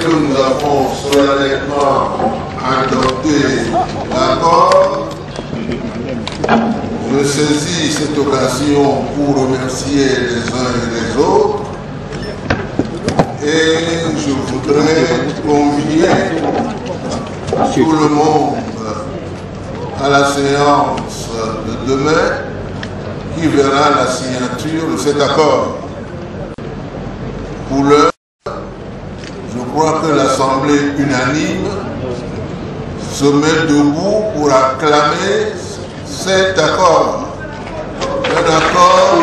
Nous avons solennellement adopté l'accord. Je saisis cette occasion pour remercier les uns et les autres. Et je voudrais convier tout le monde à la séance de demain qui verra la signature de cet accord. Pour l'heure, je crois que l'Assemblée unanime se met debout pour acclamer cet accord. Un accord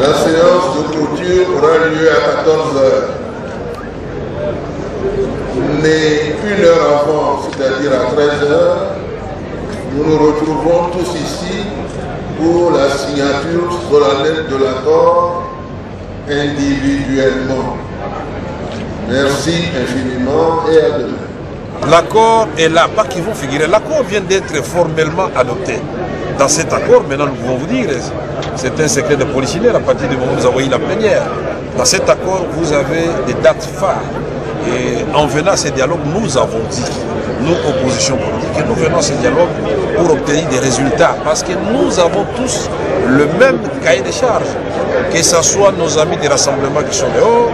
La séance de clôture aura lieu à 14 h. Mais une heure avant, c'est-à-dire à 13 h, nous nous retrouvons tous ici pour la signature solennelle de l'accord individuellement. Merci infiniment et à demain. L'accord est là, pas qu'ils vont figurer. L'accord vient d'être formellement adopté. Dans cet accord, maintenant nous pouvons vous dire, c'est un secret de polichinelle à partir du moment où vous envoyez la plénière. Dans cet accord, vous avez des dates phares. Et en venant à ces dialogues, nous avons dit, nous, opposition politique, que nous venons à ces dialogues pour obtenir des résultats. Parce que nous avons tous le même cahier de charges. Que ce soit nos amis des rassemblements qui sont dehors,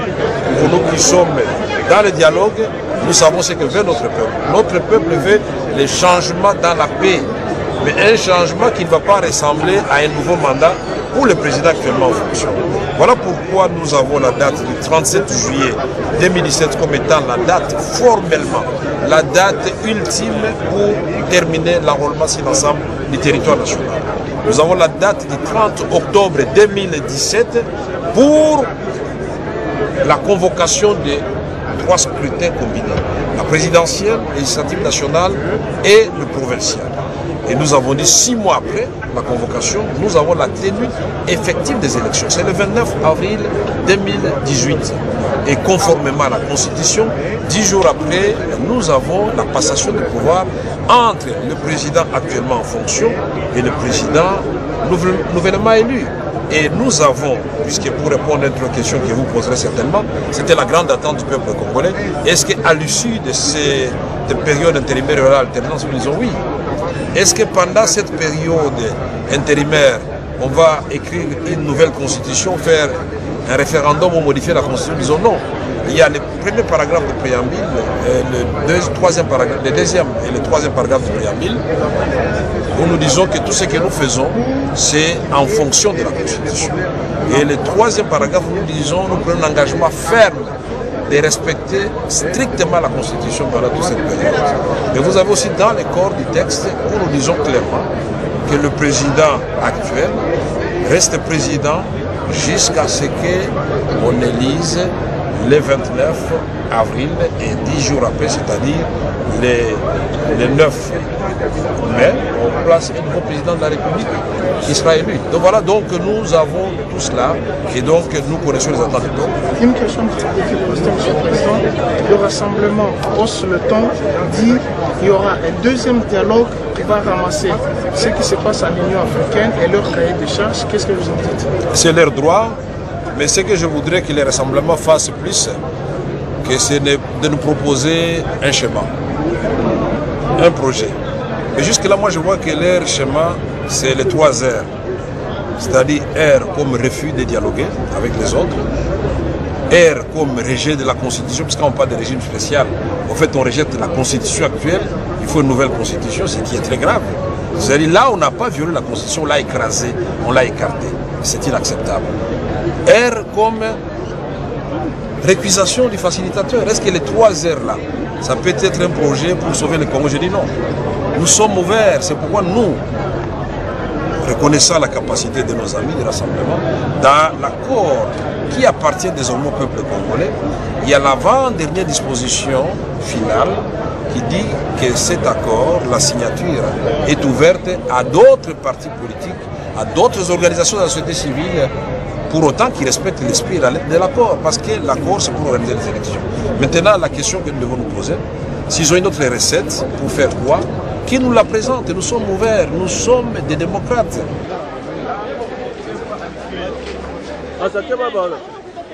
ou nous qui sommes dans le dialogue, nous savons ce que veut notre peuple. Notre peuple veut les changements dans la paix. Mais un changement qui ne va pas ressembler à un nouveau mandat pour le président actuellement en fonction. Voilà pourquoi nous avons la date du 37 juillet 2017 comme étant la date formellement, la date ultime pour terminer l'enrôlement sur l'ensemble du territoire national. Nous avons la date du 30 octobre 2017 pour la convocation des 3 scrutins combinés. La présidentielle, législative nationale et le provincial. Et nous avons dit 6 mois après la convocation, nous avons la tenue effective des élections. C'est le 29 avril 2018. Et conformément à la Constitution, 10 jours après, nous avons la passation de pouvoir entre le président actuellement en fonction et le président nouvellement élu. Et nous avons, puisque pour répondre à une question que vous poserez certainement, c'était la grande attente du peuple congolais, est-ce qu'à l'issue de cette période intérimaire et alternance, nous disons oui. Est-ce que pendant cette période intérimaire, on va écrire une nouvelle constitution, faire un référendum ou modifier la constitution? Nous disons non. Il y a le premier paragraphe du préambule, le deuxième et le troisième paragraphe du préambule, où nous disons que tout ce que nous faisons, c'est en fonction de la Constitution. Et le troisième paragraphe, nous disons, nous prenons un engagement ferme de respecter strictement la Constitution pendant toute cette période. Mais vous avez aussi dans les corps du texte où nous disons clairement que le président actuel reste président jusqu'à ce qu'on élise le 29 avril et 10 jours après, c'est-à-dire le 9 mai, on place un nouveau président de la République qui sera élu. Donc voilà, donc nous avons tout cela et donc nous connaissons les attentes du peuple. Une question que je pose, M. le Président, le rassemblement hausse le ton, dit qu'il y aura un deuxième dialogue qui va ramasser ce qui se passe à l'Union africaine et leur cahier de charges. Qu'est-ce que vous en dites? C'est leur droit, mais ce que je voudrais que les rassemblements fassent plus, c'est de nous proposer un schéma, un projet. Et jusque-là, moi, je vois que leur schéma, c'est les 3 R. C'est-à-dire R comme refus de dialoguer avec les autres, R comme rejet de la Constitution, puisqu'on ne parle de régime spécial. En fait, on rejette la Constitution actuelle, il faut une nouvelle Constitution, ce qui est très grave. C'est-à-dire là, on n'a pas violé la Constitution, on l'a écrasée, on l'a écartée. C'est inacceptable. R comme récusation du facilitateur. Est-ce que les 3 R là, ça peut être un projet pour sauver le Congo? Je dis non. Nous sommes ouverts, c'est pourquoi nous, reconnaissant la capacité de nos amis de rassemblement, dans l'accord qui appartient désormais au peuple congolais, il y a l'avant-dernière disposition finale qui dit que cet accord, la signature, est ouverte à d'autres partis politiques, à d'autres organisations de la société civile, pour autant qu'ils respectent l'esprit et la lettre de l'accord, parce que l'accord, c'est pour organiser les élections. Maintenant, la question que nous devons nous poser, s'ils ont une autre recette, pour faire quoi? Qui nous la présente? Nous sommes ouverts, nous sommes des démocrates.